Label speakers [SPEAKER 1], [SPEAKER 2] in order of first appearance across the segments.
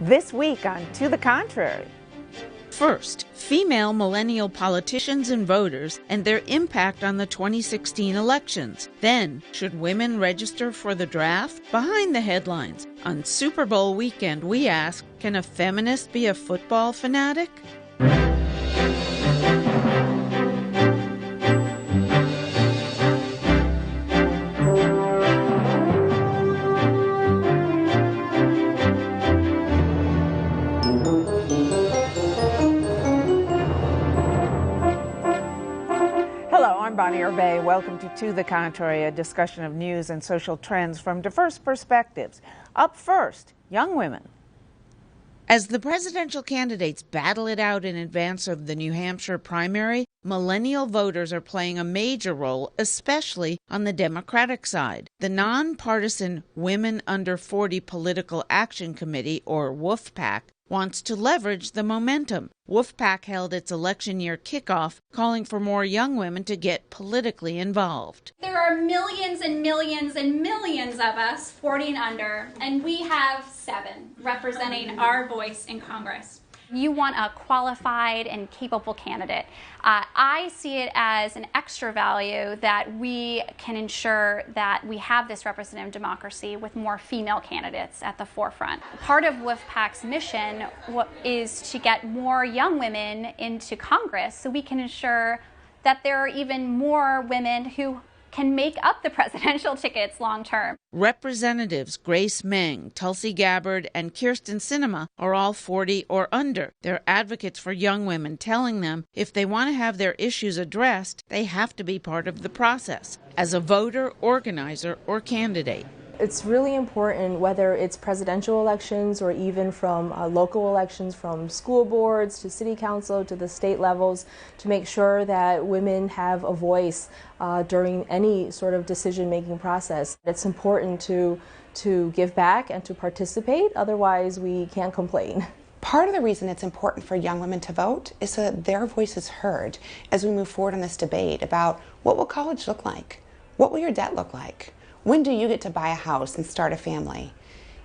[SPEAKER 1] This week on To the Contrary.
[SPEAKER 2] First, female millennial politicians and voters and their impact on the 2016 elections. Then, should women register for the draft? Behind the headlines. On Super Bowl weekend, we ask, can a feminist be a football fanatic?
[SPEAKER 1] Welcome to the Contrary, a discussion of news and social trends from diverse perspectives. Up first, young women.
[SPEAKER 2] As the presidential candidates battle it out in advance of the New Hampshire primary, millennial voters are playing a major role, especially on the Democratic side. The nonpartisan Women Under 40 Political Action Committee, or WUFPAC, wants to leverage the momentum. WUFPAC held its election year kickoff, calling for more young women to get politically involved.
[SPEAKER 3] There are millions and millions and millions of us, 40 and under, and we have 7 representing our voice in Congress. You want a qualified and capable candidate. I see it as an extra value that we can ensure that we have this representative democracy with more female candidates at the forefront. Part of WUFPAC's mission is to get more young women into Congress so we can ensure that there are even more women who can make up the presidential tickets long term.
[SPEAKER 2] Representatives Grace Meng, Tulsi Gabbard, and Kirsten Sinema are all 40 or under. They're advocates for young women, telling them if they want to have their issues addressed, they have to be part of the process as a voter, organizer, or candidate.
[SPEAKER 4] It's really important, whether it's presidential elections or even from local elections, from school boards to city council to the state levels, to make sure that women have a voice during any sort of decision-making process. It's important to give back and to participate, otherwise we can't complain.
[SPEAKER 5] Part of the reason it's important for young women to vote is so that their voice is heard as we move forward in this debate about what will college look like? What will your debt look like? When do you get to buy a house and start a family?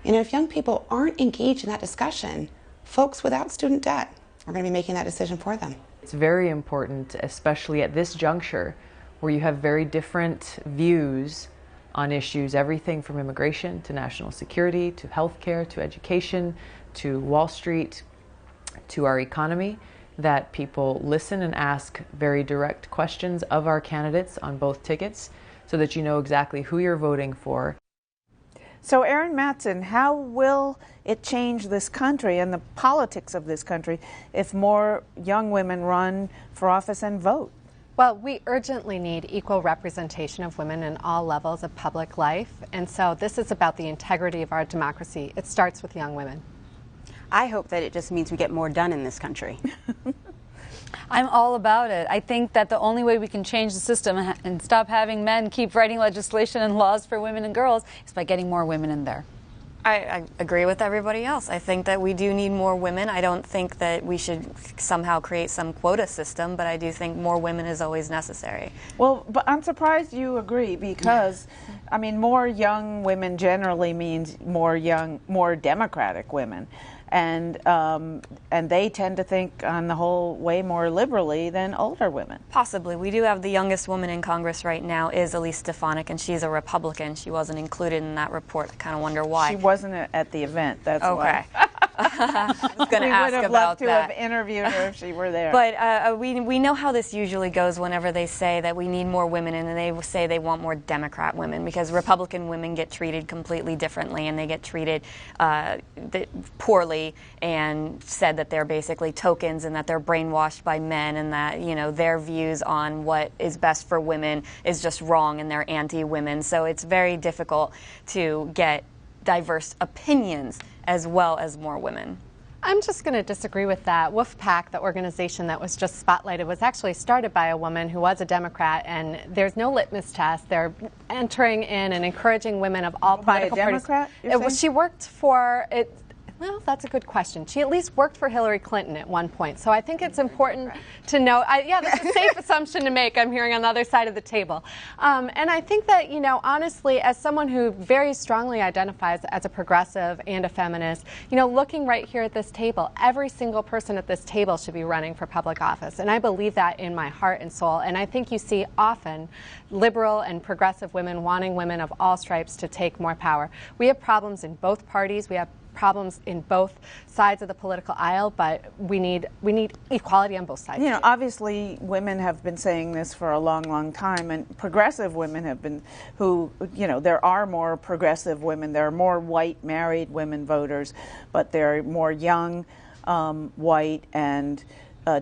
[SPEAKER 5] And if young people aren't engaged in that discussion, folks without student debt are going to be making that decision for them.
[SPEAKER 6] It's very important, especially at this juncture, where you have very different views on issues, everything from immigration to national security, to healthcare, to education, to Wall Street, to our economy, that people listen and ask very direct questions of our candidates on both tickets, so that you know exactly who you're voting for.
[SPEAKER 1] So, Erin Matson, how will it change this country and the politics of this country if more young women run for office and vote?
[SPEAKER 7] Well, we urgently need equal representation of women in all levels of public life, and so this is about the integrity of our democracy. It starts with young women.
[SPEAKER 8] I hope that it just means we get more done in this country.
[SPEAKER 9] I'm all about it. I think that the only way we can change the system and stop having men keep writing legislation and laws for women and girls is by getting more women in there.
[SPEAKER 10] I agree with everybody else. I think that we do need more women. I don't think that we should somehow create some quota system, but I do think more women is always necessary.
[SPEAKER 1] Well, but I'm surprised you agree, because, I mean, more young women generally means more Democratic women. And they tend to think on the whole way more liberally than older women.
[SPEAKER 10] Possibly. We do have the youngest woman in Congress right now is Elise Stefanik, and she's a Republican. She wasn't included in that report. I kind of wonder why.
[SPEAKER 1] She wasn't at the event, that's why.
[SPEAKER 10] I was going to ask about that. We would have loved
[SPEAKER 1] to have interviewed her if she were there.
[SPEAKER 10] But we know how this usually goes whenever they say that we need more women, and then they say they want more Democrat women, because Republican women get treated completely differently, and they get treated poorly and said that they're basically tokens and that they're brainwashed by men, and that, you know, their views on what is best for women is just wrong and they're anti-women. So it's very difficult to get diverse opinions as well as more women.
[SPEAKER 7] I'm just going to disagree with that. WUFPAC, the organization that was just spotlighted, was actually started by a woman who was a Democrat, and there's no litmus test. They're entering in and encouraging women of all political parties.
[SPEAKER 1] By a Democrat?
[SPEAKER 7] She worked for it. Well, that's a good question. She at least worked for Hillary Clinton at one point, so I think it's important to know. Yeah, that's a safe assumption to make. I'm hearing on the other side of the table. And I think that, you know, honestly, as someone who very strongly identifies as a progressive and a feminist, you know, looking right here at this table, every single person at this table should be running for public office. And I believe that in my heart and soul. And I think you see often liberal and progressive women wanting women of all stripes to take more power. We have problems in both parties. We have problems in both sides of the political aisle, but we need equality on both sides.
[SPEAKER 1] You know, obviously women have been saying this for a long, long time, and progressive women have been, who, you know, there are more progressive women, there are more white married women voters, but there are more young, white and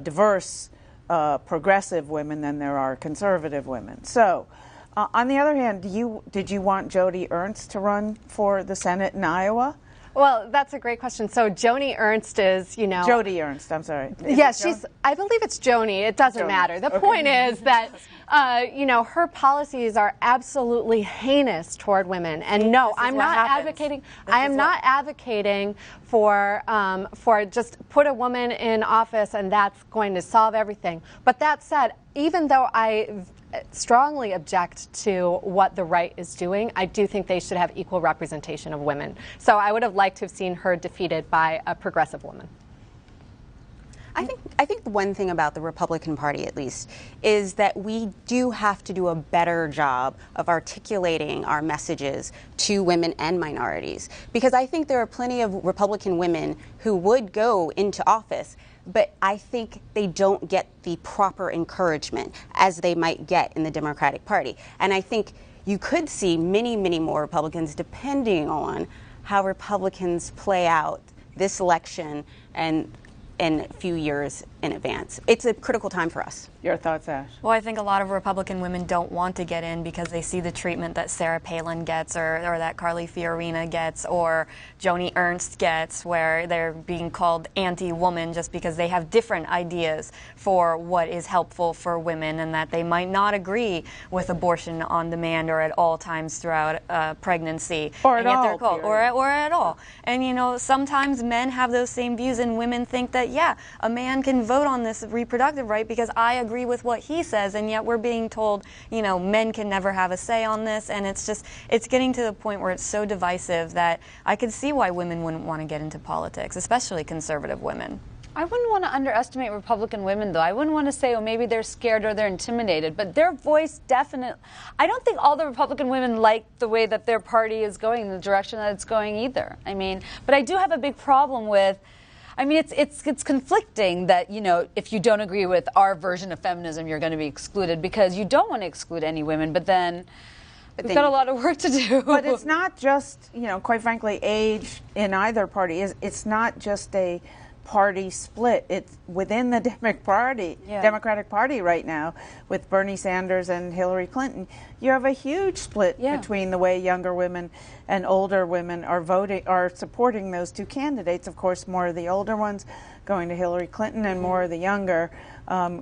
[SPEAKER 1] diverse progressive women than there are conservative women. So, on the other hand, did you want Joni Ernst to run for the Senate in Iowa?
[SPEAKER 7] Well, that's a great question. So Joni Ernst is, you know...
[SPEAKER 1] Joni Ernst, I'm sorry.
[SPEAKER 7] Yes, I believe it's Joni. It doesn't matter. The point is that, you know, her policies are absolutely heinous toward women. And no, I'm not advocating... I am not advocating for just put a woman in office and that's going to solve everything. But that said, even though I strongly object to what the right is doing, I do think they should have equal representation of women. So I would have liked to have seen her defeated by a progressive woman.
[SPEAKER 8] I think the one thing about the Republican Party, at least, is that we do have to do a better job of articulating our messages to women and minorities. Because I think there are plenty of Republican women who would go into office, but I think they don't get the proper encouragement as they might get in the Democratic Party. And I think you could see many, many more Republicans, depending on how Republicans play out this election and a few years in advance. It's a critical time for us.
[SPEAKER 1] Your thoughts, Ash?
[SPEAKER 10] Well, I think a lot of Republican women don't want to get in because they see the treatment that Sarah Palin gets or that Carly Fiorina gets or Joni Ernst gets, where they're being called anti-woman just because they have different ideas for what is helpful for women and that they might not agree with abortion on demand or at all times throughout pregnancy.
[SPEAKER 1] Or at all.
[SPEAKER 10] Or at all. And, you know, sometimes men have those same views and women think that, yeah, a man can vote on this reproductive right because I agree with what he says, and yet we're being told, you know, men can never have a say on this, and it's getting to the point where it's so divisive that I could see why women wouldn't want to get into politics, especially conservative women.
[SPEAKER 9] I wouldn't want to underestimate Republican women, though. I wouldn't want to say, oh, maybe they're scared or they're intimidated, but their voice definitely... I don't think all the Republican women like the way that their party is going, the direction that it's going either. I mean, but I do have a big problem with... I mean, it's conflicting that, you know, if you don't agree with our version of feminism, you're going to be excluded because you don't want to exclude any women, but then we've got a lot of work to do.
[SPEAKER 1] But it's not just, you know, quite frankly, age in either party. It's not just a party split. It's within the Democratic Party right now with Bernie Sanders and Hillary Clinton. You have a huge split between the way younger women and older women are supporting those two candidates. Of course, more of the older ones going to Hillary Clinton and more of the younger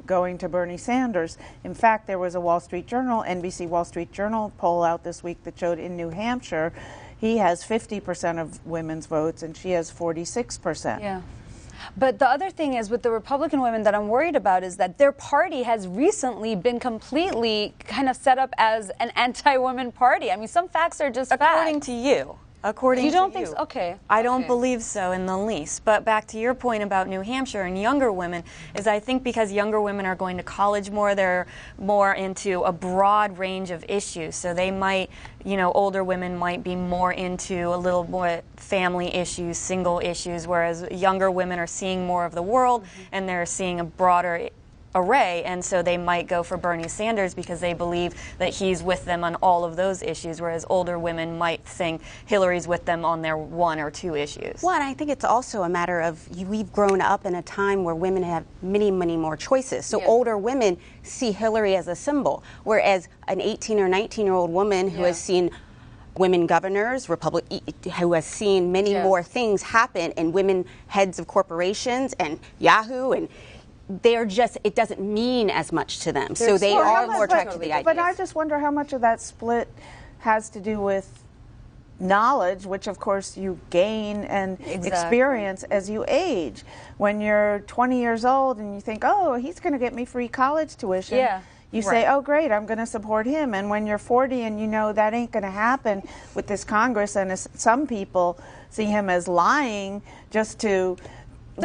[SPEAKER 1] going to Bernie Sanders. In fact, there was a NBC Wall Street Journal poll out this week that showed in New Hampshire, he has 50% of women's votes and she has 46%.
[SPEAKER 9] Yeah. But the other thing is with the Republican women that I'm worried about is that their party has recently been completely kind of set up as an anti-woman party. I mean, some facts are just
[SPEAKER 10] according to you. According to you.
[SPEAKER 9] You don't think so? Okay.
[SPEAKER 10] I don't believe so in the least. But back to your point about New Hampshire and younger women, is I think because younger women are going to college more, they're more into a broad range of issues. So they might, you know, older women might be more into a little more family issues, single issues, whereas younger women are seeing more of the world and they're seeing a broader array, and so they might go for Bernie Sanders because they believe that he's with them on all of those issues, whereas older women might think Hillary's with them on their one or two issues.
[SPEAKER 8] Well, and I think it's also a matter of we've grown up in a time where women have many, many more choices. So older women see Hillary as a symbol, whereas an 18 or 19-year-old woman who has seen women governors, who has seen many more things happen, and women heads of corporations and Yahoo, and they're just, it doesn't mean as much to them. So they are more attracted to the idea.
[SPEAKER 1] But I just wonder how much of that split has to do with knowledge, which of course you gain and experience as you age. When you're 20 years old and you think, oh, he's going to get me free college tuition, you say, oh, great, I'm going to support him. And when you're 40 and you know that ain't going to happen with this Congress, and some people see him as lying just to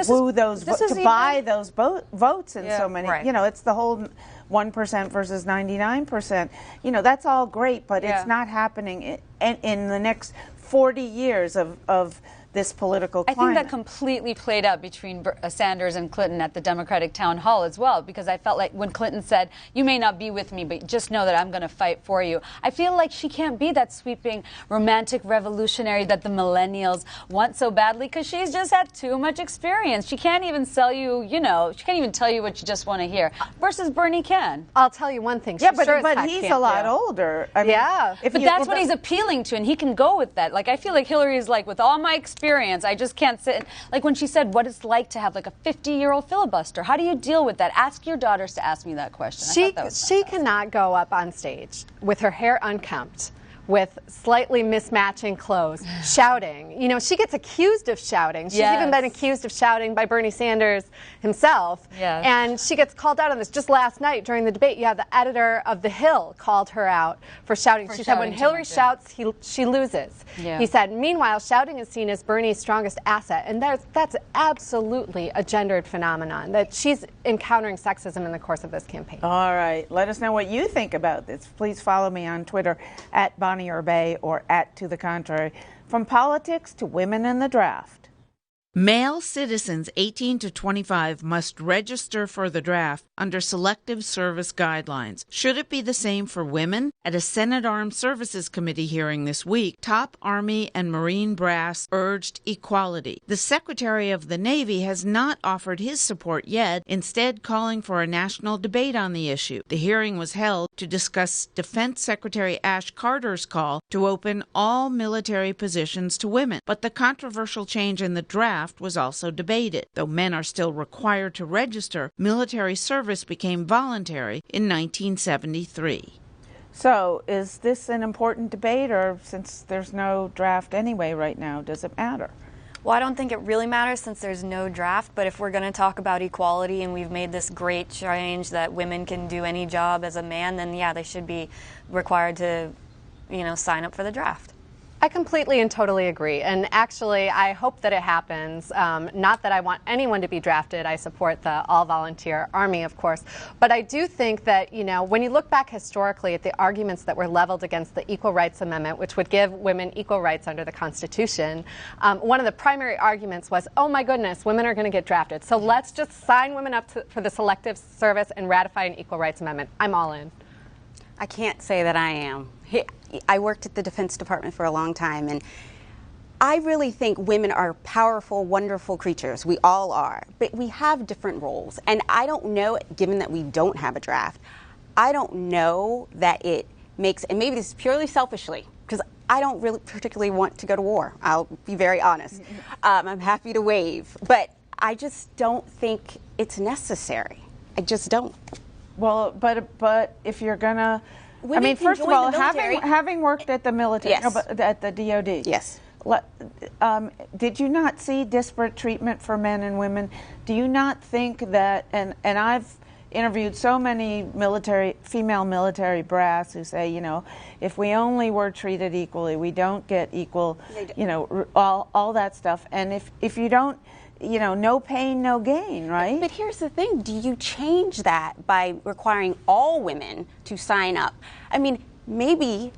[SPEAKER 1] woo those, to buy those votes in so many, you know, it's the whole 1% versus 99%. You know, that's all great, but it's not happening in the next 40 years of this political climate.
[SPEAKER 9] I think that completely played out between Sanders and Clinton at the Democratic town hall as well, because I felt like when Clinton said, you may not be with me, but just know that I'm going to fight for you. I feel like she can't be that sweeping, romantic revolutionary that the millennials want so badly, because she's just had too much experience. She can't even sell you, you know, she can't even tell you what you just want to hear, versus Bernie can.
[SPEAKER 7] I'll tell you one thing.
[SPEAKER 1] Yeah, but he's a lot older. I mean,
[SPEAKER 9] but that's what he's appealing to, and he can go with that. Like, I feel like Hillary's like, with all my experience, I just can't sit. Like when she said what it's like to have like a 50-year-old filibuster. How do you deal with that? Ask your daughters to ask me that question.
[SPEAKER 7] She cannot go up on stage with her hair unkempt, with slightly mismatching clothes, shouting. You know, she gets accused of shouting. She's even been accused of shouting by Bernie Sanders himself.
[SPEAKER 9] Yes.
[SPEAKER 7] And she gets called out on this. Just last night during the debate, the editor of The Hill called her out for shouting. She said when Hillary shouts, she loses.
[SPEAKER 9] Yeah.
[SPEAKER 7] He said, meanwhile, shouting is seen as Bernie's strongest asset. And that's absolutely a gendered phenomenon, that she's encountering sexism in the course of this campaign.
[SPEAKER 1] All right. Let us know what you think about this. Please follow me on Twitter at Bonnie Urbay or at To the Contrary. From politics to women in the draft.
[SPEAKER 2] Male citizens 18 to 25 must register for the draft under Selective Service Guidelines. Should it be the same for women? At a Senate Armed Services Committee hearing this week, top Army and Marine brass urged equality. The Secretary of the Navy has not offered his support yet, instead calling for a national debate on the issue. The hearing was held to discuss Defense Secretary Ash Carter's call to open all military positions to women. But the controversial change in the draft was also debated. Though men are still required to register, military service became voluntary in 1973.
[SPEAKER 1] So, is this an important debate, or since there's no draft anyway right now, does it matter?
[SPEAKER 10] Well, I don't think it really matters since there's no draft, but if we're going to talk about equality and we've made this great change that women can do any job as a man, then yeah, they should be required to, you know, sign up for the draft.
[SPEAKER 7] I completely and totally agree. And actually, I hope that it happens. Not that I want anyone to be drafted. I support the all-volunteer Army, of course. But I do think that, you know, when you look back historically at the arguments that were leveled against the Equal Rights Amendment, which would give women equal rights under the Constitution, one of the primary arguments was, oh my goodness, women are going to get drafted. So let's just sign women up for the Selective Service and ratify an Equal Rights Amendment. I'm all in.
[SPEAKER 8] I can't say that I am. I worked at the Defense Department for a long time, and I really think women are powerful, wonderful creatures. We all are. But we have different roles. And I don't know, given that we don't have a draft, I don't know that it makes, and maybe this is purely selfishly, because I don't really particularly want to go to war. I'll be very honest. I'm happy to waive. But I just don't think it's necessary. I just don't.
[SPEAKER 1] Well, but if you're going to... I mean, first of all, having worked at the military, at the DOD,
[SPEAKER 8] yes.
[SPEAKER 1] Did you not see disparate treatment for men and women? Do you not think that, and I've interviewed so many female military brass who say, you know, if we only were treated equally, we don't get equal, you know, all that stuff. And if you don't, you know, no pain, no gain, right?
[SPEAKER 8] But here's the thing. Do you change that by requiring all women to sign up? I mean, maybe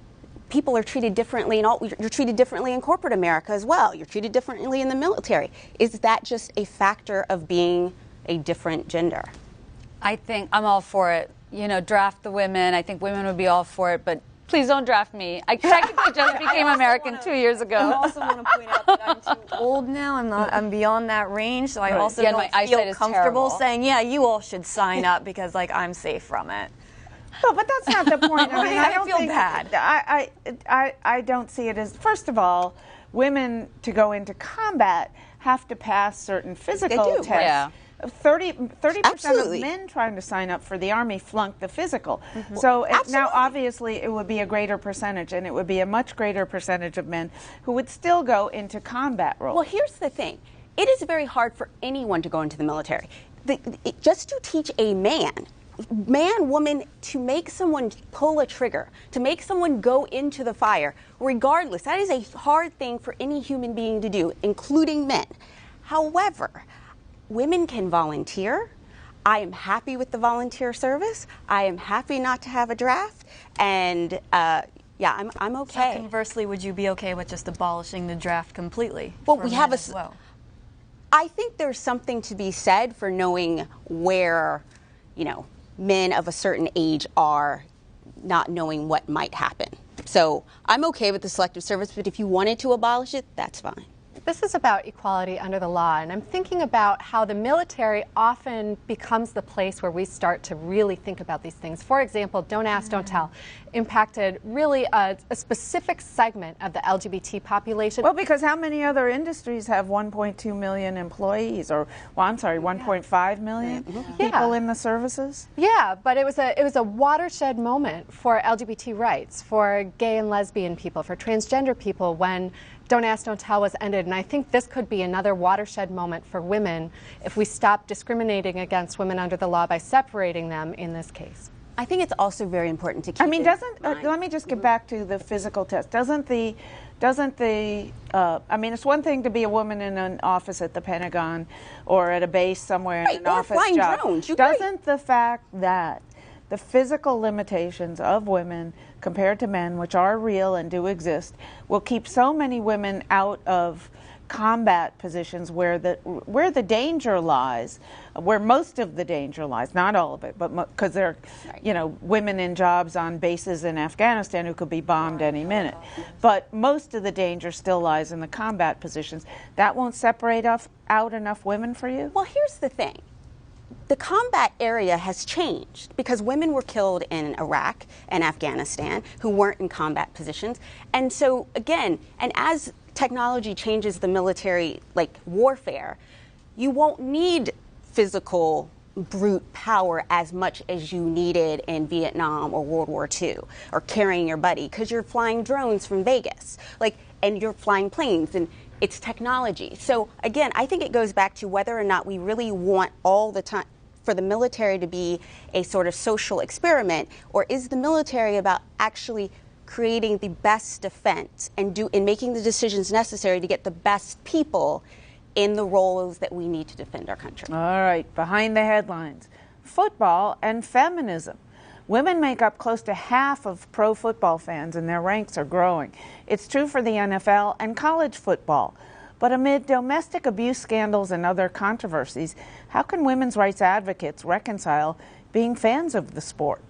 [SPEAKER 8] people are treated differently, you're treated differently in corporate America as well. You're treated differently in the military. Is that just a factor of being a different gender?
[SPEAKER 9] I think I'm all for it. You know, draft the women. I think women would be all for it, but please don't draft me. I technically just became American 2 years ago.
[SPEAKER 10] I also want to point out that I'm too old now. I'm beyond that range, so I also don't feel comfortable saying, yeah, you all should sign up because, like, I'm safe from it.
[SPEAKER 1] No, but that's not the point. I mean, I don't
[SPEAKER 10] feel bad.
[SPEAKER 1] I don't see it as, first of all, women to go into combat have to pass certain physical
[SPEAKER 8] They do.
[SPEAKER 1] tests.
[SPEAKER 8] Yeah.
[SPEAKER 1] 30% of men trying to sign up for the Army flunk the physical. So now obviously it would be a greater percentage, and it would be a much greater percentage of men who would still go into combat roles.
[SPEAKER 8] Well, here's the thing. It is very hard for anyone to go into the military. Just to teach a man, woman, to make someone pull a trigger, to make someone go into the fire, regardless, that is a hard thing for any human being to do, including men. However, women can volunteer. I am happy with the volunteer service. I am happy not to have a draft. And yeah, I'm okay.
[SPEAKER 10] So conversely, would you be okay with just abolishing the draft completely?
[SPEAKER 8] Well, we have I think there's something to be said for knowing where, men of a certain age are, not knowing what might happen. So I'm okay with the selective service, but if you wanted to abolish it, that's fine.
[SPEAKER 7] This is about equality under the law, and I'm thinking about how the military often becomes the place where we start to really think about these things. For example, Don't Ask, Don't Tell impacted really a specific segment of the LGBT population.
[SPEAKER 1] Well, because how many other industries have 1.2 million employees, or, well, I'm sorry, 1.5 million people in the services?
[SPEAKER 7] Yeah, but it was a watershed moment for LGBT rights, for gay and lesbian people, for transgender people when Don't Ask, Don't Tell was ended, and I think this could be another watershed moment for women if we stop discriminating against women under the law by separating them in this case.
[SPEAKER 8] I think it's also very important to keep
[SPEAKER 1] let me just get back to the physical test. Doesn't the I mean, it's one thing to be a woman in an office at the Pentagon or at a base somewhere in an office
[SPEAKER 8] flying
[SPEAKER 1] job.
[SPEAKER 8] Drones.
[SPEAKER 1] Doesn't the fact that the physical limitations of women compared to men, which are real and do exist, will keep so many women out of combat positions where the danger lies, where most of the danger lies, not all of it, but because there are, women in jobs on bases in Afghanistan who could be bombed any minute. But most of the danger still lies in the combat positions. That won't separate out enough women for you?
[SPEAKER 8] Well, here's the thing. The combat area has changed because women were killed in Iraq and Afghanistan who weren't in combat positions. And so, again, and as technology changes the military, warfare, you won't need physical brute power as much as you needed in Vietnam or World War II, or carrying your buddy, because you're flying drones from Vegas, and you're flying planes, and it's technology. So again, I think it goes back to whether or not we really want all the time for the military to be a sort of social experiment, or is the military about actually creating the best defense and making the decisions necessary to get the best people in the roles that we need to defend our country.
[SPEAKER 1] All right, behind the headlines. Football and feminism. Women make up close to half of pro football fans, and their ranks are growing. It's true for the NFL and college football. But amid domestic abuse scandals and other controversies, how can women's rights advocates reconcile being fans of the sport?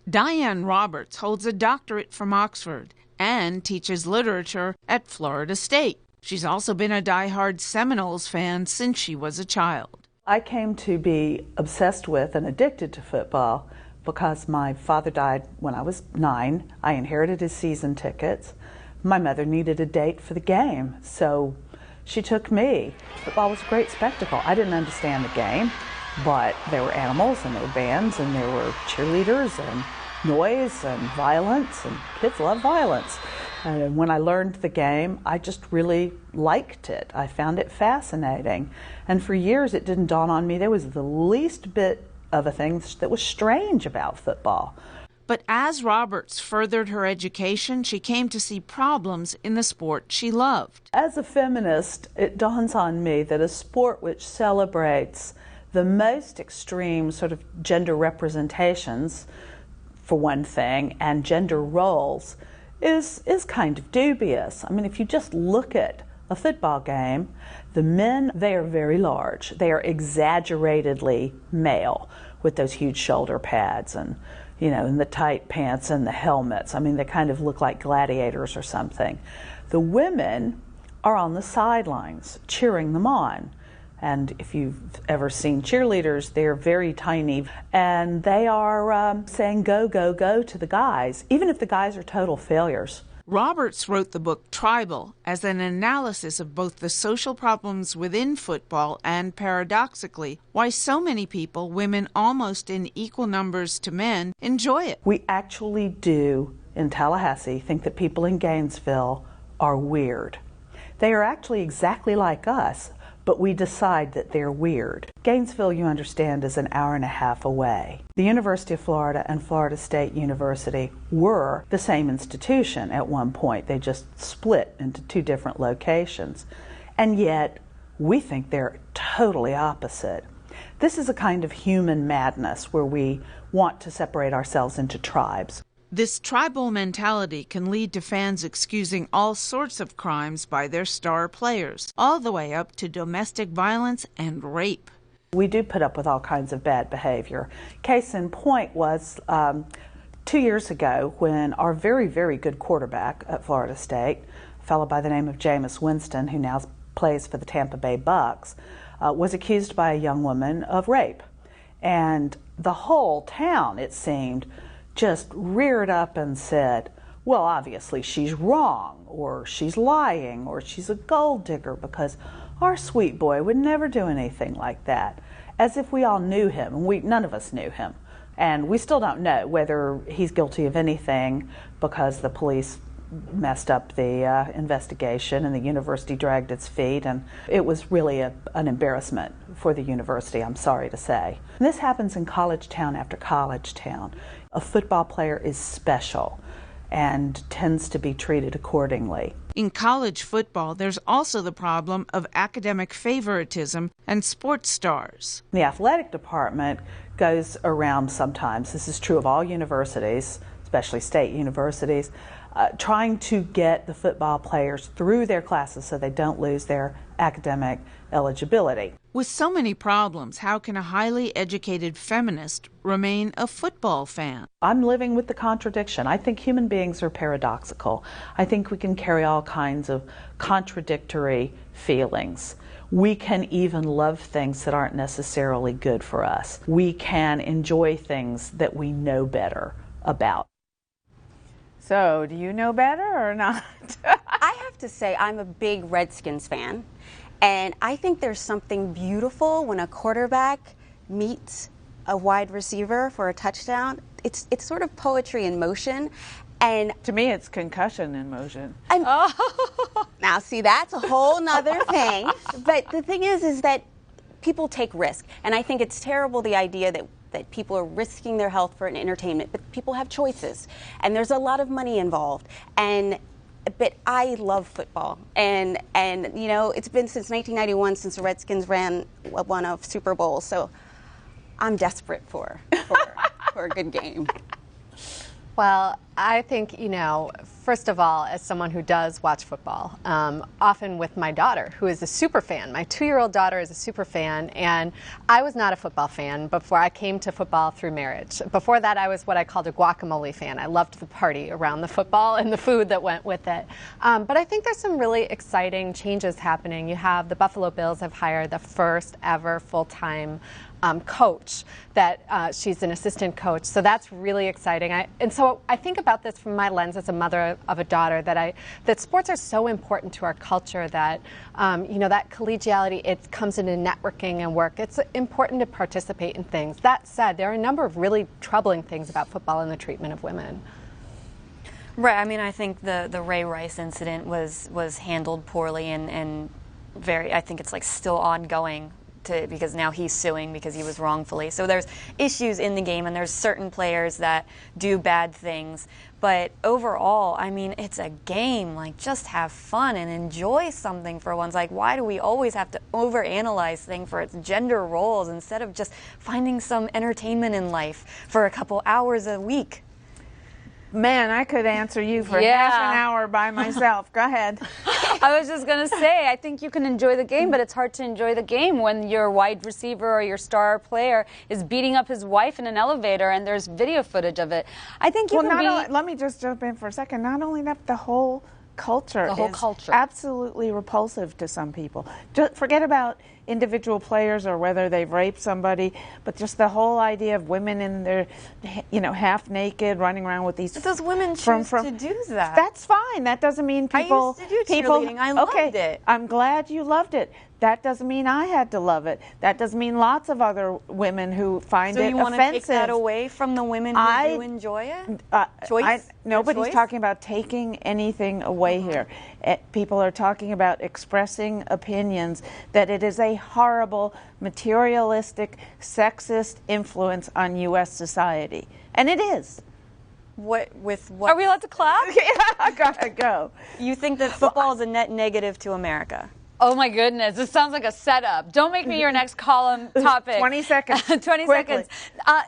[SPEAKER 2] Diane Roberts holds a doctorate from Oxford and teaches literature at Florida State. She's also been a diehard Seminoles fan since she was a child.
[SPEAKER 11] I came to be obsessed with and addicted to football because my father died when I was 9. I inherited his season tickets. My mother needed a date for the game, so she took me. Football was a great spectacle. I didn't understand the game, but there were animals and there were bands and there were cheerleaders and noise and violence, and kids love violence. And when I learned the game, I just really liked it. I found it fascinating. And for years it didn't dawn on me there was the least bit of a thing that was strange about football.
[SPEAKER 2] But as Roberts furthered her education, she came to see problems in the sport she loved.
[SPEAKER 11] As a feminist, it dawns on me that a sport which celebrates the most extreme sort of gender representations, for one thing, and gender roles, is kind of dubious. I mean, if you just look at a football game, the men, they are very large. They are exaggeratedly male with those huge shoulder pads and, and the tight pants and the helmets. I mean, they kind of look like gladiators or something. The women are on the sidelines cheering them on. And if you've ever seen cheerleaders, they're very tiny, and they are saying go, go, go to the guys, even if the guys are total failures.
[SPEAKER 2] Roberts wrote the book Tribal as an analysis of both the social problems within football and, paradoxically, why so many people, women almost in equal numbers to men, enjoy it.
[SPEAKER 11] We actually do, in Tallahassee, think that people in Gainesville are weird. They are actually exactly like us, but we decide that they're weird. Gainesville, you understand, is an hour and a half away. The University of Florida and Florida State University were the same institution at one point. They just split into two different locations. And yet, we think they're totally opposite. This is a kind of human madness where we want to separate ourselves into tribes.
[SPEAKER 2] This tribal mentality can lead to fans excusing all sorts of crimes by their star players, all the way up to domestic violence and rape.
[SPEAKER 11] We do put up with all kinds of bad behavior. Case in point was 2 years ago when our very, very good quarterback at Florida State, a fellow by the name of Jameis Winston, who now plays for the Tampa Bay Bucks, was accused by a young woman of rape. And the whole town, it seemed, just reared up and said, well, obviously she's wrong, or she's lying, or she's a gold digger, because our sweet boy would never do anything like that. As if we all knew him, and none of us knew him. And we still don't know whether he's guilty of anything because the police messed up the investigation and the university dragged its feet, and it was really an embarrassment for the university, I'm sorry to say. And this happens in college town after college town. A football player is special and tends to be treated accordingly.
[SPEAKER 2] In college football, there's also the problem of academic favoritism and sports stars.
[SPEAKER 11] The athletic department goes around sometimes, this is true of all universities, especially state universities, trying to get the football players through their classes so they don't lose their academic eligibility.
[SPEAKER 2] With so many problems, how can a highly educated feminist remain a football fan?
[SPEAKER 11] I'm living with the contradiction. I think human beings are paradoxical. I think we can carry all kinds of contradictory feelings. We can even love things that aren't necessarily good for us. We can enjoy things that we know better about.
[SPEAKER 1] So, do you know better or not?
[SPEAKER 8] I have to say I'm a big Redskins fan, and I think there's something beautiful when a quarterback meets a wide receiver for a touchdown. It's sort of poetry in motion. And
[SPEAKER 1] to me, it's concussion in motion.
[SPEAKER 8] Now, see, that's a whole nother thing. But the thing is that people take risk, and I think it's terrible, the idea that people are risking their health for an entertainment, but people have choices, and there's a lot of money involved. But I love football, and you know, it's been since 1991 since the Redskins won a Super Bowl, so I'm desperate for a good game.
[SPEAKER 7] Well, I think, you know, first of all, as someone who does watch football, often with my daughter, who is a super fan. My 2-year-old daughter is a super fan, and I was not a football fan before I came to football through marriage. Before that, I was what I called a guacamole fan. I loved the party around the football and the food that went with it. But I think there's some really exciting changes happening. You have the Buffalo Bills have hired the first ever full-time coach, that she's an assistant coach, so that's really exciting. And so I think about this from my lens as a mother of a daughter, that sports are so important to our culture, that you know, that collegiality, it comes into networking and work. It's important to participate in things. That said, there are a number of really troubling things about football and the treatment of women.
[SPEAKER 10] Right. I mean, I think the Ray Rice incident was handled poorly and very. I think it's like still ongoing. Because now he's suing because he was wrongfully. So there's issues in the game, and there's certain players that do bad things. But overall, I mean, it's a game. Like, just have fun and enjoy something for once. Like, why do we always have to overanalyze things for its gender roles instead of just finding some entertainment in life for a couple hours a week?
[SPEAKER 1] Man, I could answer you for half an hour by myself. Go ahead.
[SPEAKER 9] I was just going to say, I think you can enjoy the game, but it's hard to enjoy the game when your wide receiver or your star player is beating up his wife in an elevator and there's video footage of it. I think you can
[SPEAKER 1] let me just jump in for a second. Not only that, the whole culture
[SPEAKER 9] The whole
[SPEAKER 1] is
[SPEAKER 9] culture.
[SPEAKER 1] absolutely repulsive to some people. Just forget about individual players or whether they've raped somebody, but just the whole idea of women in their, half naked, running around with these.
[SPEAKER 10] But those women choose to do that.
[SPEAKER 1] That's fine. That doesn't mean people.
[SPEAKER 10] I used to do cheerleading. I loved it.
[SPEAKER 1] I'm glad you loved it. That doesn't mean I had to love it. That doesn't mean lots of other women who find it offensive.
[SPEAKER 10] So you want to take that away from the women who do enjoy it?
[SPEAKER 1] Nobody's talking about taking anything away here. People are talking about expressing opinions that it is a horrible, materialistic, sexist influence on U.S. society. And it is.
[SPEAKER 10] What?
[SPEAKER 9] Are we allowed to clap?
[SPEAKER 1] Yeah, I gotta go.
[SPEAKER 10] You think that football is a net negative to America?
[SPEAKER 9] Oh my goodness, this sounds like a setup. Don't make me your next column topic.
[SPEAKER 1] 20 seconds.
[SPEAKER 9] 20
[SPEAKER 1] Quickly.
[SPEAKER 9] seconds.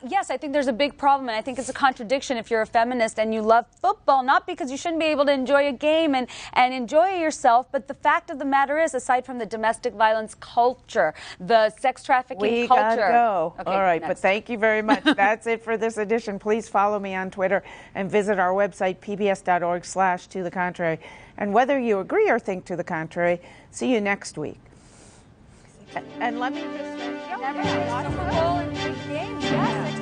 [SPEAKER 9] Yes, I think there's a big problem, and I think it's a contradiction if you're a feminist and you love football, not because you shouldn't be able to enjoy a game and enjoy yourself, but the fact of the matter is, aside from the domestic violence culture, the sex trafficking culture.
[SPEAKER 1] We gotta go.
[SPEAKER 9] Okay,
[SPEAKER 1] all right,
[SPEAKER 9] next.
[SPEAKER 1] but thank you very much. That's it for this edition. Please follow me on Twitter and visit our website, pbs.org/tothecontrary. And whether you agree or think to the contrary, see you next week. And let me just say,
[SPEAKER 9] Super Bowl and big games. Yes,